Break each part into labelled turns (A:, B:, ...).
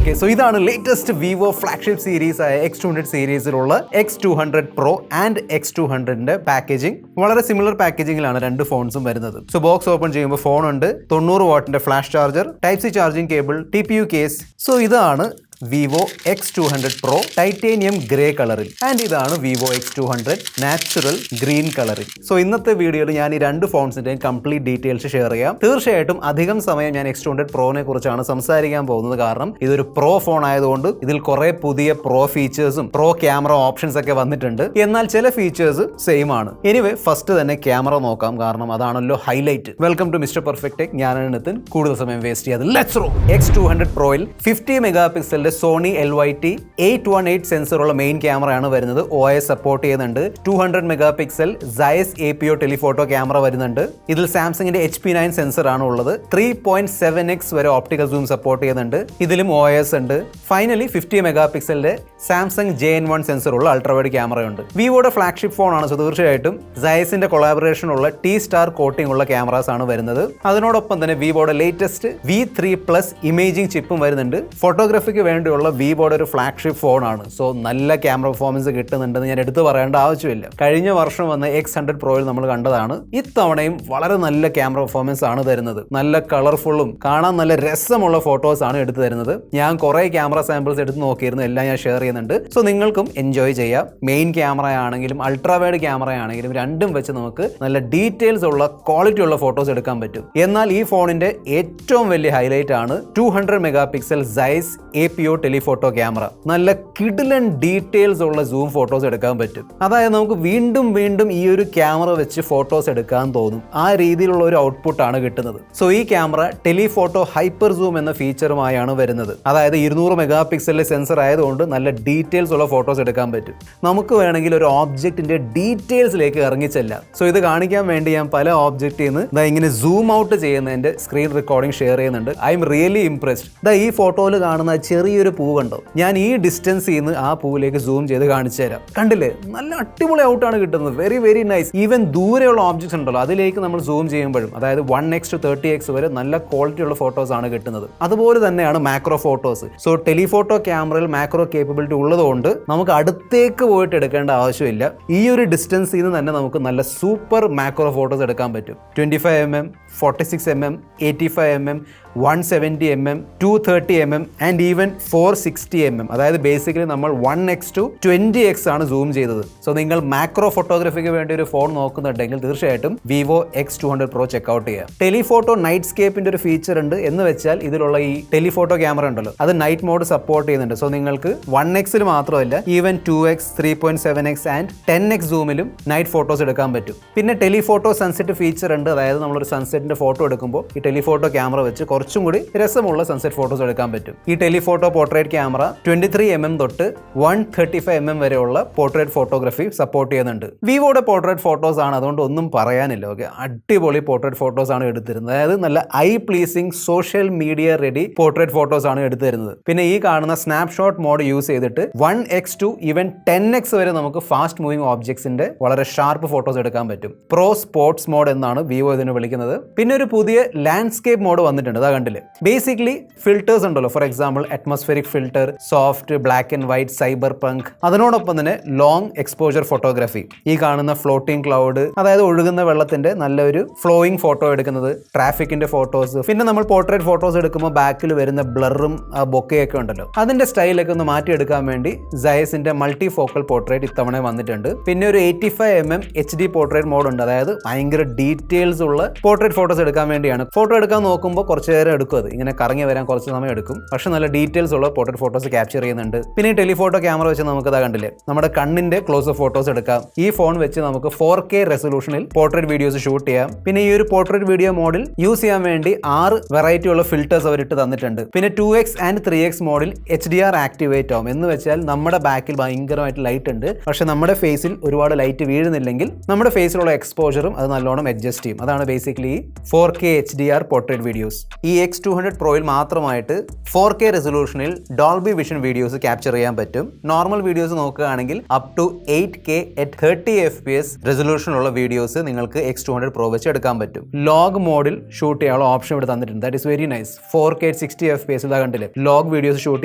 A: Okay, so ഇതാണ് latest Vivo flagship series ആയ X200 സീരീസിലുള്ള X200 Pro ആൻഡ് X200ന്റെ പാക്കേജിംഗ് വളരെ സിമിലർ പാക്കേജിംഗിലാണ് രണ്ട് ഫോൺസും വരുന്നത്. സോ ബോക്സ് ഓപ്പൺ ചെയ്യുമ്പോൾ ഫോൺ ഉണ്ട്, 90 വാട്ടിന്റെ flash charger, type C charging cable, TPU case. So ഇതാണ് Vivo X200 Pro titanium grey കളറിൽ ആൻഡ് ഇതാണ് വിവോ X200 നാച്ചുറൽ ഗ്രീൻ കളറിൽ. സോ ഇന്നത്തെ വീഡിയോയിൽ ഞാൻ ഈ രണ്ട് ഫോൺസിന്റെയും കംപ്ലീറ്റ് ഡീറ്റെയിൽസ് ഷെയർ ചെയ്യാം. തീർച്ചയായിട്ടും അധികം സമയം ഞാൻ X200 Proനെ കുറിച്ചാണ് സംസാരിക്കാൻ പോകുന്നത്, കാരണം ഇതൊരു പ്രോ ഫോൺ ആയതുകൊണ്ട് ഇതിൽ കുറെ പുതിയ പ്രോ ഫീച്ചേഴ്സും പ്രോ ക്യാമറ ഓപ്ഷൻസ് ഒക്കെ വന്നിട്ടുണ്ട്. എന്നാൽ ചില ഫീച്ചേഴ്സ് സെയിം ആണ്. എനിവേ ഫസ്റ്റ് തന്നെ ക്യാമറ നോക്കാം, കാരണം അതാണല്ലോ highlight. Welcome to Mister Perfect Tech. ഞാനാണ് നിതിൻ. കൂടുതൽ സമയം വേസ്റ്റ് ചെയ്യാതെ ലെറ്റ്സ് റോ. X200 Proയിൽ 50 മെഗാ പിക്സലിന്റെ സോണി LYT 818 സെൻസറുള്ള മെയിൻ ക്യാമറയാണ് വരുന്നത്. OIS സപ്പോർട്ട് ചെയ്യുന്നുണ്ട്. 200 mega pixel Zeiss APO telephoto camera വരുന്നുണ്ട്. ഇതിൽ സാംസങ്ങിന്റെ HP9 സെൻസർ ആണ് ഉള്ളത്. 3.7x വരെ ഓപ്റ്റിക്കൽ സൂം സപ്പോർട്ട് ചെയ്യുന്നുണ്ട്. ഇതിലും OIS ഉണ്ട്. ഫൈനലി 50 മെഗാ പിക്സലിന്റെ സാംസങ് JN1 സെൻസർ ഉള്ള അൾട്രാവൈഡ് ക്യാമറയുണ്ട്. വിവോയുടെ ഫ്ലാഗ്ഷിപ്പ് ഫോണാണ്, സോ തീർച്ചയായിട്ടും Zeissന്റെ കൊളാബറേഷൻ ഉള്ള T-Star കോട്ടിംഗ് ഉള്ള ക്യാമറാസ് ആണ് വരുന്നത്. അതിനോടൊപ്പം തന്നെ വിവോയുടെ ലേറ്റസ്റ്റ് V3+ ഇമേജിംഗ് ചിപ്പും വരുന്നുണ്ട്. ഫോട്ടോഗ്രാഫിക്ക് വേണ്ടിയുള്ള വിവോയുടെ ഒരു ഫ്ലാഗ്ഷിപ്പ് ഫോണാണ്. സോ നല്ല ക്യാമറ പെർഫോമൻസ് കിട്ടുന്നുണ്ടെന്ന് ഞാൻ എടുത്തു പറയേണ്ട ആവശ്യമില്ല. കഴിഞ്ഞ വർഷം വന്ന X100 Proയിൽ നമ്മൾ കണ്ടതാണ്. ഇത്തവണയും വളരെ നല്ല ക്യാമറ പെർഫോമൻസ് ആണ് തരുന്നത്. നല്ല കളർഫുള്ളും കാണാൻ നല്ല രസമുള്ള ഫോട്ടോസ് ആണ് എടുത്തു തരുന്നത്. ഞാൻ കുറെ ക്യാമറ സാമ്പിൾസ് എടുത്ത് നോക്കിയിരുന്നു, എല്ലാം ഞാൻ ഷെയർ ചെയ്യുന്നുണ്ട്. സോ നിങ്ങൾക്കും എൻജോയ് ചെയ്യാം. മെയിൻ ക്യാമറ ആണെങ്കിലും അൾട്രാവൈഡ് ക്യാമറ ആണെങ്കിലും രണ്ടും വെച്ച് നമുക്ക് നല്ല ഡീറ്റെയിൽസ് ഉള്ള ക്വാളിറ്റി ഉള്ള ഫോട്ടോസ് എടുക്കാൻ പറ്റും. എന്നാൽ ഈ ഫോണിന്റെ ഏറ്റവും വലിയ ഹൈലൈറ്റ് ആണ് 200 mega pixel Zeiss APO telephoto camera. നല്ല കിടിലൻ ഡീറ്റെയിൽസ് ഉള്ള സൂം ഫോട്ടോസ് എടുക്കാൻ പറ്റും. അതായത് നമുക്ക് വീണ്ടും വീണ്ടും ഈ ഒരു ക്യാമറ വെച്ച് ഫോട്ടോസ് എടുക്കാൻ തോന്നും. ആ രീതിയിലുള്ള ഒരു ഔട്ട്പുട്ട് ആണ് കിട്ടുന്നത്. സോ ഈ ക്യാമറ ടെലിഫോട്ടോ ഹൈപ്പർ സൂം എന്ന ഫീച്ചറുമായാണ് വരുന്നത്. അതായത് 200 മെഗാ പിക്സലിലെ സെൻസർ ആയതുകൊണ്ട് നല്ല ഡീറ്റെയിൽസ് ഉള്ള ഫോട്ടോസ് എടുക്കാൻ പറ്റും. നമുക്ക് വേണമെങ്കിൽ ഒരു ഓബ്ജക്റ്റിന്റെ ഡീറ്റെയിൽസിലേക്ക് ഇറങ്ങിച്ചെല്ലാം. സോ ഇത് കാണിക്കാൻ വേണ്ടി ഞാൻ പല ഓബ്ജക്റ്റിൽ നിന്ന് ഇങ്ങനെ സൂം ഔട്ട് ചെയ്യുന്നതിന്റെ സ്ക്രീൻ റെക്കോർഡിംഗ് ഷെയർ ചെയ്യുന്നുണ്ട്. I am really impressed. ഈ ഫോട്ടോയിൽ കാണുന്ന ചെറിയൊരു പൂ കണ്ടോ? ഞാൻ ഈ ഡിസ്റ്റൻസിൽ നിന്ന് ആ പൂവിലേക്ക് സൂം ചെയ്ത് കാണിച്ചു തരാം. കണ്ടില്ലേ? നല്ല അടിപൊളി ഔട്ടാണ് കിട്ടുന്നത്. Very very nice. ഈവൻ ദൂരെയുള്ള ഓബ്ജക്ട്സ് ഉണ്ടല്ലോ, അതിലേക്ക് നമ്മൾ സൂം ചെയ്യുമ്പോഴും, അതായത് 1x to 30x വരെ നല്ല ക്വാളിറ്റി ഉള്ള ഫോട്ടോസ് ആണ് കിട്ടുന്നത്. അതുപോലെ തന്നെയാണ് മാക്രോ ഫോട്ടോസ്. സോ ടെലിഫോട്ടോ ക്യാമറയിൽ മാക്രോ കേപ്പബിലിറ്റി ഉള്ളതുകൊണ്ട് നമുക്ക് അടുത്തേക്ക് പോയിട്ട് എടുക്കേണ്ട ആവശ്യമില്ല. ഈ ഒരു ഡിസ്റ്റൻസിൽ നിന്ന് തന്നെ നമുക്ക് നല്ല സൂപ്പർ മാക്രോ ഫോട്ടോസ് എടുക്കാൻ പറ്റും. 25mm, 46mm, 85mm, 170mm, 230mm and even 460mm. അതായത് ബേസിക്കലി നമ്മൾ 1x to 20x ആണ് സൂം ചെയ്തത്. സോ നിങ്ങൾ മാക്രോ ഫോട്ടോഗ്രാഫിക്ക് വേണ്ടി ഒരു ഫോൺ നോക്കുന്നുണ്ടെങ്കിൽ തീർച്ചയായിട്ടും വിവോ X200 Pro ചെക്ക്ഔട്ട് ചെയ്യുക. ടെലിഫോട്ടോ നൈറ്റ് സ്കേപ്പിന്റെ ഒരു ഫീച്ചർ ഉണ്ട്. എന്ന് വെച്ചാൽ ഇതിലുള്ള ഈ ടെലിഫോട്ടോ ക്യാമറ ഉണ്ടല്ലോ, അത് നൈറ്റ് മോഡ് സപ്പോർട്ട് ചെയ്യുന്നുണ്ട്. സോ നിങ്ങൾക്ക് 1xൽ മാത്രമല്ല even 2x, 3.7x and 10x സൂമിലും നൈറ്റ് ഫോട്ടോസ് എടുക്കാൻ പറ്റും. പിന്നെ ടെലിഫോട്ടോ സൺസെറ്റ് ഫീച്ചർ ഉണ്ട്. അതായത് നമ്മളൊരു സൺസെറ്റിന്റെ ഫോട്ടോ എടുക്കുമ്പോൾ ഈ ടെലിഫോട്ടോ ക്യാമറ വെച്ച് കുറച്ചും കൂടി രസമുള്ള സൺസെറ്റ് ഫോട്ടോസ് എടുക്കാൻ പറ്റും. ഈ ടെലിഫോട്ടോ പോർട്രേറ്റ് ക്യാമറ 23mm തൊട്ട് 135mm വരെയുള്ള പോർട്രേറ്റ് ഫോട്ടോഗ്രാഫി സപ്പോർട്ട് ചെയ്യുന്നുണ്ട്. വിവോയുടെ പോർട്രേറ്റ് ഫോട്ടോസ് ആണ്, അതുകൊണ്ട് ഒന്നും പറയാനില്ല. ഓക്കെ, അടിപൊളി പോർട്രേറ്റ് ഫോട്ടോസ് ആണ് എടുത്തിരുന്നത്. അതായത് നല്ല I pleasing social media ready portrait photos ആണ് എടുത്തിരുന്നത്. പിന്നെ ഈ കാണുന്ന സ്നാപ്ഷോട്ട് മോഡ് യൂസ് ചെയ്തിട്ട് 1x to even 10x വരെ നമുക്ക് ഫാസ്റ്റ് മൂവിംഗ് ഓബ്ജക്ട്സിന്റെ വളരെ ഷാർപ്പ് ഫോട്ടോസ് എടുക്കാൻ പറ്റും. പ്രോ സ്പോർട്സ് മോഡ് എന്നാണ് വിവോ ഇതിന് വിളിക്കുന്നത്. പിന്നെ ഒരു പുതിയ ലാൻഡ്സ്കേപ്പ് മോഡ് വന്നിട്ടുണ്ട്. അതാ കണ്ടില്ലേ? ബേസിക്കലി ഫിൽറ്റേഴ്സ് ഉണ്ടല്ലോ, for example atmospheric filter, soft, black and white, cyber പങ്ക്. അതിനോടൊപ്പം തന്നെ ലോങ് എക്സ്പോജർ ഫോട്ടോഗ്രാഫി. ഈ കാണുന്ന ഫ്ലോട്ടിംഗ് ക്ലൗഡ്, അതായത് ഒഴുകുന്ന വെള്ളത്തിന്റെ നല്ലൊരു ഫ്ലോയിങ് ഫോട്ടോ എടുക്കുന്നത്, ട്രാഫിക്കിന്റെ ഫോട്ടോസ്. പിന്നെ നമ്മൾ പോർട്രേറ്റ് ഫോട്ടോസ് എടുക്കുമ്പോൾ ബാക്കിൽ വരുന്ന ബ്ലറും ബൊക്കെയൊക്കെ ഉണ്ടല്ലോ, അതിന്റെ സ്റ്റൈലൊക്കെ ഒന്ന് മാറ്റിയെടുക്കാൻ വേണ്ടി Zeissന്റെ മൾട്ടി ഫോക്കൽ പോർട്രേറ്റ് ഇത്തവണ വന്നിട്ടുണ്ട്. പിന്നെ ഒരു 85mm HD പോർട്രേറ്റ് മോഡ് ഉണ്ട്. അതായത് ഭയങ്കര ഡീറ്റെയിൽസ് ഉള്ള പോർട്രേറ്റ് ഫോട്ടോസ് എടുക്കാൻ വേണ്ടിയാണ്. ഫോട്ടോ എടുക്കാൻ നോക്കുമ്പോൾ കുറച്ച് നേരം എടുക്കും, അത് ഇങ്ങനെ കറങ്ങി വരാൻ കുറച്ച് സമയം എടുക്കും. പക്ഷെ നല്ല ഡീറ്റെയിൽസ് ഉള്ള പോർട്രേറ്റ് ഫോട്ടോസ് ക്യാപ്ചർ ചെയ്യുന്നുണ്ട്. പിന്നെ ടെലിഫോട്ടോ ക്യാമറ വെച്ച് നമുക്ക് ഇതാ കണ്ടില്ലേ, നമ്മുടെ കണ്ണിന്റെ ക്ലോസ് അപ്പ് ഫോട്ടോസ് എടുക്കാം. ഈ ഫോൺ വെച്ച് നമുക്ക് 4K റെസൊല്യൂഷനിൽ പോർട്രേറ്റ് വീഡിയോസ് ഷൂട്ട് ചെയ്യാം. പിന്നെ ഈ ഒരു പോർട്രേറ്റ് വീഡിയോ മോഡിൽ യൂസ് ചെയ്യാൻ വേണ്ടി 6 വെറൈറ്റി ഉള്ള ഫിൽറ്റേഴ്സ് അവരിട്ട് തന്നിട്ടുണ്ട്. പിന്നെ 2x ആൻഡ് 3x മോഡിൽ HDR ആക്ടിവേറ്റ് ആവും. എന്ന് വെച്ചാൽ നമ്മുടെ ബാക്കിൽ ഭയങ്കരമായിട്ട് ലൈറ്റ് ഉണ്ട്, പക്ഷെ നമ്മുടെ ഫേസിൽ ഒരുപാട് ലൈറ്റ് വീഴുന്നില്ലെങ്കിൽ നമ്മുടെ ഫേസിലുള്ള എക്സ്പോജറും അത് നല്ലോണം അഡ്ജസ്റ്റ് ചെയ്യും. അതാണ് basically 4K HDR portrait videos. ഈ ഈ X200 Proയിൽ മാത്രമായിട്ട് 4K റെസൊല്യൂഷനിൽ ഡോൾബി വിഷൻ വീഡിയോസ് ക്യാപ്ചർ ചെയ്യാൻ പറ്റും. നോർമൽ വീഡിയോസ് നോക്കുകയാണെങ്കിൽ up to 8K at 30 FPS റെസൊല്യൂഷനുള്ള വീഡിയോസ് നിങ്ങൾക്ക് X200 Pro വെച്ച് എടുക്കാൻ പറ്റും. ലോഗ് മോഡിൽ ഷൂട്ട് ചെയ്യാനുള്ള ഓപ്ഷൻ ഇവിടെ തന്നിട്ടുണ്ട്. That is very nice. 4K at 60 FPS ഇതാ കണ്ടില്ലേ, ലോഗ് വീഡിയോസ് ഷൂട്ട്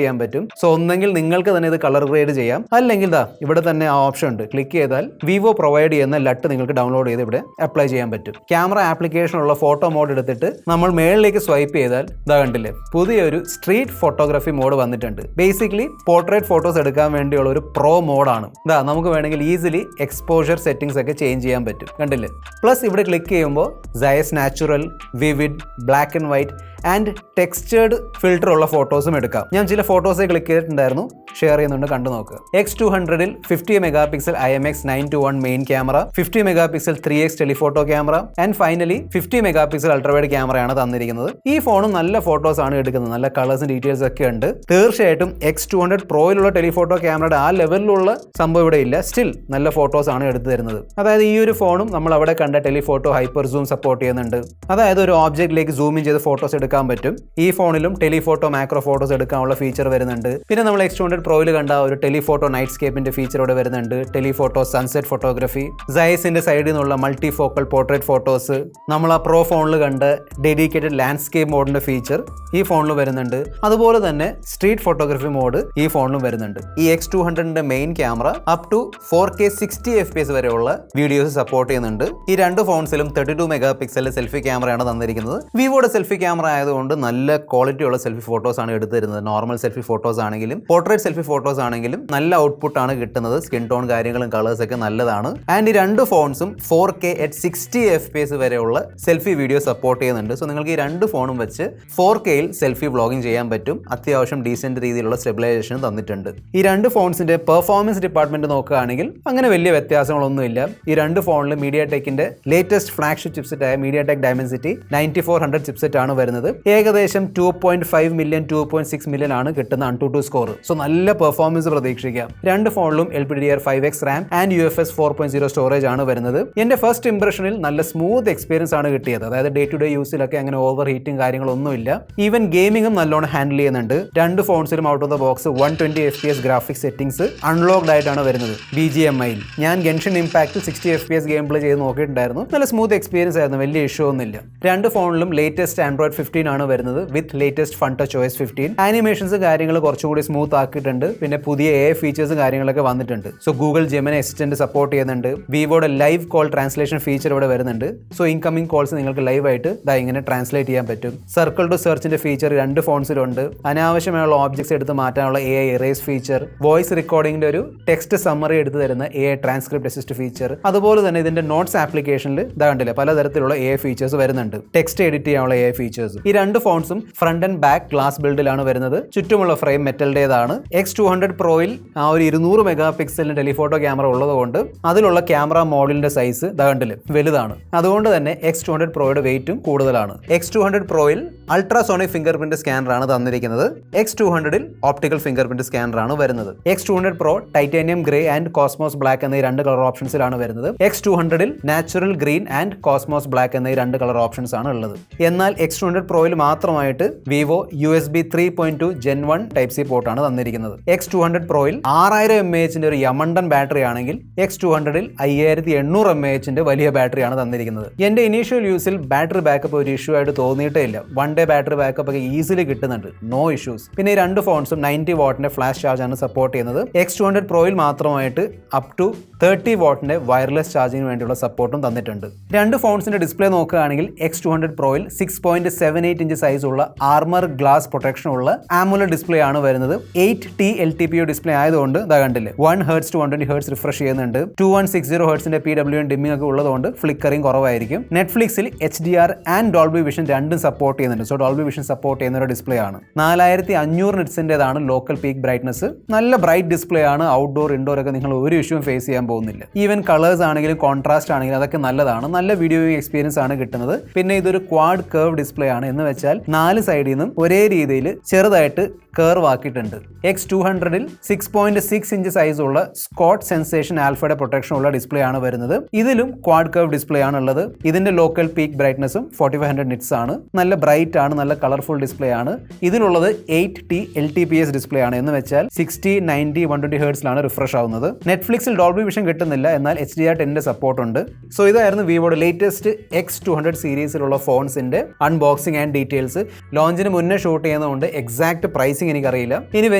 A: ചെയ്യാൻ പറ്റും. സോ ഒന്നെങ്കിൽ നിങ്ങൾക്ക് തന്നെ ഇത് കളർ ഗ്രേഡ് ചെയ്യാം, അല്ലെങ്കിൽ ഇവിടെ തന്നെ ആ ഓപ്ഷൻ ഉണ്ട്. ക്ലിക്ക് ചെയ്താൽ വിവോ പ്രൊവൈഡ് ചെയ്യുന്ന ലട്ട് നിങ്ങൾക്ക് ഡൗൺലോഡ് ചെയ്ത് ഇവിടെ അപ്ലൈ ചെയ്യാൻ പറ്റും. ക്യാമറ ആപ്ലിക്കേഷനുള്ള ഫോട്ടോ മോഡ് എടുത്തിട്ട് നമ്മൾ മേളിലേക്ക് സ്വൈപ്പ് ചെയ്താൽ ഇതാ കണ്ടില്ലേ, പുതിയൊരു സ്ട്രീറ്റ് ഫോട്ടോഗ്രാഫി മോഡ് വന്നിട്ടുണ്ട്. ബേസിക്കലി പോർട്രേറ്റ് ഫോട്ടോസ് എടുക്കാൻ വേണ്ടിയുള്ള ഒരു പ്രോ മോഡാണ്. നമുക്ക് വേണമെങ്കിൽ ഈസിലി എക്സ്പോഷർ സെറ്റിംഗ്സ് ഒക്കെ ചേഞ്ച് ചെയ്യാൻ പറ്റും. കണ്ടില്ലേ? പ്ലസ് ഇവിടെ ക്ലിക്ക് ചെയ്യുമ്പോൾ Zeiss natural, vivid, black and white and textured filter ഉള്ള ഫോട്ടോസും എടുക്കാം. ഞാൻ ചില ഫോട്ടോസ് ക്ലിക്ക് ചെയ്തിട്ടുണ്ടായിരുന്നു, ഷെയർ ചെയ്യുന്നുണ്ട്, കണ്ടു നോക്കുക. X200ൽ 50 megapixel IMX 921 main camera, 50 megapixel 3x telephoto camera and finally 50 megapixel ultrawide ക്യാമറയാണ് തന്നിരിക്കുന്നത്. ഈ ഫോണും നല്ല ഫോട്ടോസ് ആണ് എടുക്കുന്നത്, നല്ല കളേഴ്സും ഡീറ്റെയിൽസ് ഒക്കെ ഉണ്ട്. തീർച്ചയായിട്ടും X200 Proയിലുള്ള ടെലിഫോട്ടോ ക്യാമറയുടെ ആ ലെവലിലുള്ള സംഭവം ഇവിടെ ഇല്ല, സ്റ്റിൽ നല്ല ഫോട്ടോസ് ആണ് എടുത്തു തരുന്നത്. അതായത് ഈ ഒരു ഫോണും നമ്മൾ അവിടെ കണ്ട ടെലിഫോട്ടോ ഹൈപ്പർ സൂം സപ്പോർട്ട് ചെയ്യുന്നുണ്ട്. അതായത് ഒരു ഓബ്ജക്റ്റിലേക്ക് സൂം ഇൻ ചെയ്ത് ഫോട്ടോസ് എടുക്കാൻ പറ്റും. ഈ ഫോണിലും ടെലിഫോട്ടോ മാക്രോ ഫോട്ടോസ് എടുക്കാനുള്ള ഫീച്ചർ വരുന്നുണ്ട്. പിന്നെ നമ്മൾ X200 Proയിൽ കണ്ട ഒരു ടെലിഫോട്ടോ നൈറ്റ് സ്കേപ്പിന്റെ ഫീച്ചർ ഇവിടെ വരുന്നുണ്ട്. ടെലിഫോട്ടോ സൺസെറ്റ് ഫോട്ടോഗ്രാഫി, സയസിന്റെ സൈഡിൽ നിന്നുള്ള മൾട്ടി ഫോക്കൽ പോർട്രേറ്റ് ഫോട്ടോസ്, നമ്മൾ ആ പ്രോ ഫോണിൽ കണ്ട ഡെഡിക്കേറ്റഡ് ലാൻഡ്സ്കേപ്പ് മോഡിന്റെ ഫീച്ചർ ഈ ഫോണിൽ വരുന്നുണ്ട്. അതുപോലെ തന്നെ സ്ട്രീറ്റ് ഫോട്ടോഗ്രാഫി മോഡ് ഈ ഫോണിലും വരുന്നുണ്ട്. ഈ X200ന്റെ main camera up to 4K 60 FPS വരെയുള്ള വീഡിയോസ് സപ്പോർട്ട് ചെയ്യുന്നുണ്ട്. ഈ രണ്ട് ഫോൺസിലും 32 മെഗാപിക്സൽ സെൽഫി ക്യാമറയാണ് തന്നിരിക്കുന്നത്. വിവോയുടെ സെൽഫി ക്യാമറ ആയതുകൊണ്ട് നല്ല ക്വാളിറ്റി ഉള്ള സെൽഫി ഫോട്ടോസ് ആണ് എടുത്തു തരുന്നത്. നോർമൽ സെൽഫി ഫോട്ടോസ് ആണെങ്കിലും പോർട്രേറ്റ് സെൽഫി ഫോട്ടോസ് ആണെങ്കിലും നല്ല ഔട്ട്പുട്ട് ആണ് കിട്ടുന്നത്. സ്കിൻ ടോൺ കാര്യങ്ങളും കളേഴ്സ് ഒക്കെ നല്ലതാണ്. ആൻഡ് ഈ രണ്ട് ഫോൺസും 4K at 60 FPS വരെയുള്ള സെൽഫി വീഡിയോ സപ്പോർട്ട് ചെയ്യുന്നുണ്ട്. സോ നിങ്ങൾക്ക് ഈ രണ്ട് ഫോണും വെച്ച് 4Kയിൽ സെൽഫി വ്ളോഗിംഗ് ചെയ്യാൻ പറ്റും. അത്യാവശ്യം ഡീസെന്റ് രീതിയിലുള്ള സ്റ്റെബിലൈസേഷൻ തന്നിട്ടുണ്ട്. ഈ രണ്ട് ഫോൺസിന്റെ പെർഫോമൻസ് ഡിപ്പാർട്ട്മെന്റ് നോക്കുകയാണെങ്കിൽ അങ്ങനെ വലിയ വ്യത്യാസങ്ങളൊന്നുമില്ല. ഈ രണ്ട് ഫോണിൽ മീഡിയാടെക്കിന്റെ ലേറ്റസ്റ്റ് ഫ്ലാഗ്ഷിപ്പ് ചിപ്സെറ്റ് ആയ മീഡിയാടെക് ഡൈമെൻസിറ്റി 9400 ചിപ്സെറ്റ് ആണ് വരുന്നത്. ഏകദേശം 2.5 മില്യൺ 2.6 മില്യൺ ആണ് കിട്ടുന്ന AnTuTu സ്കോർ. സോ നല്ല പെർഫോമൻസ് പ്രതീക്ഷിക്കാം. രണ്ട് ഫോണിലും LPDDR5X Ram and UFS 4.0 storage ആണ് വരുന്നത്. എന്റെ ഫസ്റ്റ് ഇംപ്രഷനിൽ നല്ല സ്മൂത്ത് എക്സ്പീരിയൻസ് ആണ് കിട്ടിയത്. അതായത് ഡേ ടു ഡേ യൂസിലൊക്കെ അങ്ങനെ ഓവർ ഹീറ്റിംഗ് കാര്യങ്ങളൊന്നുമില്ല. ഈവൻ ഗെയിമിംഗും നല്ലോണം ഹാൻഡിൽ ചെയ്യുന്നുണ്ട്. രണ്ട് ഫോൺസിലും out of the box 120 FPS graphics settings unlocked ആയിട്ടാണ് വരുന്നത് BGMIയിൽ. ഞാൻ ഗെൻഷൻ ഇമ്പാക്റ്റിൽ 60 FPS ഗെയിം പ്ലേ ചെയ്ത് നോക്കിയിട്ടുണ്ടായിരുന്നു. നല്ല സ്മൂത്ത് എക്സ്പീരിയൻസ് ആയിരുന്നു, വലിയ ഇഷ്യൂ ഒന്നുമില്ല. രണ്ട് ഫോണിലും ലേറ്റസ്റ്റ് ആൻഡ്രോയിഡ് 15 ആണ് വരുന്നത് വിത്ത് ലേറ്റസ്റ്റ് FunTouch OS 15. ആനിമേഷൻസ് കാര്യങ്ങൾ കുറച്ചുകൂടി സ്മൂത്ത് ആക്കിയിട്ടുണ്ട്. പിന്നെ പുതിയ AI ഫീച്ചേഴ്സും കാര്യങ്ങളൊക്കെ വന്നിട്ടുണ്ട്. So Google Gemini assistant support ചെയ്യുന്നുണ്ട്. വിവോയുടെ ലൈവ് കോൾ ട്രാൻസ്ലേഷൻ ഫീച്ചർ ഇവിടെ വരുന്നുണ്ട്. സോ ഇൻകമിംഗ് കോൾസ് നിങ്ങൾക്ക് ലൈവ് ആയിട്ട് ഇങ്ങനെ ട്രാൻസ്ലേറ്റ് ചെയ്യാൻ പറ്റും. സർക്കിൾ ടു സെർച്ചിന്റെ ഫീച്ചർ രണ്ട് ഫോൺസിലുണ്ട്. അനാവശ്യമായുള്ള ഓബ്ജക്ട്സ് എടുത്ത് മാറ്റാനുള്ള AI എറേസ് ഫീച്ചർ, വോയിസ് റെക്കോർഡിംഗിന്റെ ഒരു ടെക്സ്റ്റ് സമ്മറി എടുത്ത് തരുന്ന AI ട്രാൻസ്ക്രിപ്റ്റ് അസിസ്റ്റ് ഫീച്ചർ, അതുപോലെ തന്നെ ഇതിന്റെ നോട്ട്സ് ആപ്ലിക്കേഷനിൽ കണ്ടില്ല പലതരത്തിലുള്ള AI ഫീച്ചേഴ്സ് വരുന്നുണ്ട്. ടെക്സ്റ്റ് എഡിറ്റ് ചെയ്യാനുള്ള AI ഫീച്ചേഴ്സ്. ഈ രണ്ട് ഫോൺസും ഫ്രണ്ട് ആൻഡ് ബാക്ക് ഗ്ലാസ് ബിൽഡിലാണ് വരുന്നത്. ചുറ്റുമുള്ള ഫ്രെയിം മെറ്റലിന്റേതാണ്. X200 Proയിൽ ആ ഒരു 200 മെഗാപിക്സലിന്റെ ടെലിഫോട്ടോ ക്യാമറ ഉള്ളതുകൊണ്ട് അതിലുള്ള ക്യാമറ മോഡലിന്റെ സൈസ് കണ്ടില്ലേ വലുതാണ്. അതുകൊണ്ട് തന്നെ X200 Proയുടെ വെയിറ്റും കൂടുതലാണ്. X200 Proയിൽ അൾട്രാസോണിക് ഫിംഗർ പ്രിന്റ് സ്കാനർ ആണ് തന്നിരിക്കുന്നത്. X200ൽ ഓപ്റ്റിക്കൽ ഫിംഗർ പ്രിന്റ് സ്കാനർ ആണ് വരുന്നത്. X200 Pro titanium grey and cosmos black എന്നീ രണ്ട് കളർ ഓപ്ഷൻസിലാണ് വരുന്നത്. X200ൽ natural green and cosmos black എന്നീ രണ്ട് കളർ ഓപ്ഷൻസ് ആണ് ഉള്ളത്. എന്നാൽ X200 Proയിൽ മാത്രമായിട്ട് Vivo USB 3.2 Gen 1 Type C പോർട്ടാണ് തന്നിരിക്കുന്നത്. X200 Proയിൽ 6000 mAh ഒരു യമണ്ടൻ ബാറ്ററി ആണെങ്കിൽ X200ൽ 5800 mAh വലിയ ബാറ്ററിയാണ് തന്നിരിക്കുന്നത്. എന്റെ ഇനീഷ്യൽ യൂസിൽ ബാറ്ററി ബാക്കപ്പ് ഒരു ഇഷ്യൂ ആയിട്ട് തോന്നിയിട്ടേ ഇല്ല. 1 day ബാറ്ററി ബാക്കപ്പ് ഒക്കെ ഈസിലി കിട്ടുന്നുണ്ട്, നോ ഇഷ്യൂസ്. പിന്നെ ഈ രണ്ട് ഫോൺസും 90 വാട്ടിന്റെ ഫ്ലാഷ് ചാർജ് ആണ് സപ്പോർട്ട് ചെയ്യുന്നത്. X200 Proയിൽ മാത്രമായിട്ട് അപ് ടു 30 വാട്ടിന്റെ വയർലെസ് ചാർജിങ്ങിന് വേണ്ടിയുള്ള സപ്പോർട്ടും തന്നിട്ടുണ്ട്. രണ്ട് ഫോൺസിന്റെ ഡിസ്പ്ലേ നോക്കുകയാണെങ്കിൽ X200 Proയിൽ 6.78 ഇഞ്ച് സൈസ് ഉള്ള ആർമർ ഗ്ലാസ് പ്രൊട്ടക്ഷൻ ഉള്ള AMOLED ഡിസ്പ്ലേ ആണ് വരുന്നത്. 8T LTPO ഡിസ്പ്ലേ ആയതുകൊണ്ട് കണ്ടില്ലേ 1 Hz to 120 Hz റിഫ്രഷ് ചെയ്യുന്നുണ്ട്. 2160 Hzന്റെ PWM ഡിമ്മിംഗ് ഒക്കെ ഉള്ളതുകൊണ്ട് ഫ്ലിക്കറിംഗ് കുറവായിരിക്കും. നെറ്റ്ഫ്ലിക്സിൽ HDR ആൻഡ് ഡോൾബി വിഷൻ രണ്ടും സപ്പോർട്ട് ചെയ്യുന്നുണ്ട്. സോ ഡോൾബി വിഷൻ സപ്പോർട്ട് ചെയ്യുന്ന ഒരു ഡിസ്പ്ലേ ആണ്. 4500 നിറ്റ്സിന്റേതാണ് ലോക്കൽ പീക്ക് ബ്രൈറ്റ്നസ്. നല്ല ബ്രൈറ്റ് ഡിസ്പ്ലേ ആണ്. ഔട്ട്ഡോർ ഇൻഡോർ ഒക്കെ നിങ്ങൾ ഒരു ഇഷ്യൂവും ഫേസ് ചെയ്യാൻ പോകുന്നില്ല. ഈവൻ കളേഴ്സ് ആണെങ്കിലും കോൺട്രാസ്റ്റ് ആണെങ്കിലും അതൊക്കെ നല്ലതാണ്. നല്ല വീഡിയോ എക്സ്പീരിയൻസ് ആണ് കിട്ടുന്നത്. പിന്നെ ഇതൊരു ക്വാഡ് കർവ് ഡിസ്പ്ലേ ആണ്. എന്ന് വെച്ചാൽ 4 സൈഡിൽ നിന്നും ഒരേ രീതിയിൽ ചെറുതായിട്ട് കർവ് ആക്കിയിട്ടുണ്ട്. X200ൽ 6.6 ഇഞ്ച് സൈസ് ഉള്ള സ്കോട്ട് സെൻസേഷൻ ആൽഫയുടെ പ്രൊട്ടക്ഷൻ ഉള്ള ഡിസ്പ്ലേ ആണ് വരുന്നത്. ഇതിലും ക്വാഡ് കർവ് ഡിസ്പ്ലേ ആണ് ഉള്ളത്. ഇതിന്റെ ലോക്കൽ പീക്ക് ബ്രൈറ്റ്നസും 4500 നിറ്റ്സ് ആണ്. നല്ല ബ്രൈറ്റ് ആണ്, നല്ല കളർഫുൾ ഡിസ്പ്ലേ ആണ്. ഇതിലുള്ളത് 8T LTPS ഡിസ്പ്ലേ ആണ്, എന്ന് വെച്ചാൽ 60, 90, 120 ഹെർട്സിലാണ് റിഫ്രഷ് ആവുന്നത്. നെറ്റ്ഫ്ലിക്സിൽ ഡോൾബി വിഷൻ കിട്ടുന്നില്ല, എന്നാൽ HDR10 സപ്പോർട്ട് ഉണ്ട്. സോ ഇതായിരുന്നു വിവോയുടെ ലേറ്റസ്റ്റ് X200 സീരീസിലുള്ള ഫോൺസിന്റെ അൺബോക്സിംഗ് ആൻഡ് ഡീറ്റെയിൽസ്. ലോഞ്ചിന് മുന്നേ ഷൂട്ട് ചെയ്യുന്നതുകൊണ്ട് എക്സാക്ട് പ്രൈസിംഗ് എനിക്കറിയില്ല. എനിവേ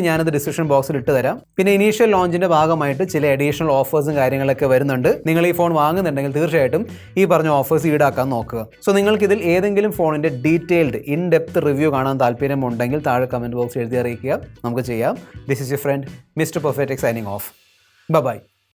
A: ഞാനത് ഡിസ്ക്രിപ്ഷൻ ബോക്സിൽ ഇട്ട് തരാം. പിന്നെ ഇനീഷ്യൽ ലോഞ്ചിന്റെ ഭാഗമായിട്ട് ചില അഡീഷണൽ ഓഫേഴ്സും കാര്യങ്ങളൊക്കെ വരുന്നുണ്ട്. നിങ്ങൾ ഈ ഫോൺ വാങ്ങുന്നുണ്ടെങ്കിൽ തീർച്ചയായിട്ടും ഈ പറഞ്ഞ ഓഫേഴ്സ് ഈടാക്കാൻ നോക്കുക. സോ നിങ്ങൾക്ക് ഇതിൽ ഏതെങ്കിലും ഫോണിന്റെ ഡീറ്റെയിൽഡ് ഇൻ ഡെപ്ത് റിവ്യൂ കാണാൻ താല്പര്യമുണ്ടെങ്കിൽ താഴെ കമന്റ് ബോക്സിൽ എഴുതി അറിയിക്കുക, നമുക്ക് ചെയ്യാം. This is your friend mister perfect signing off. By.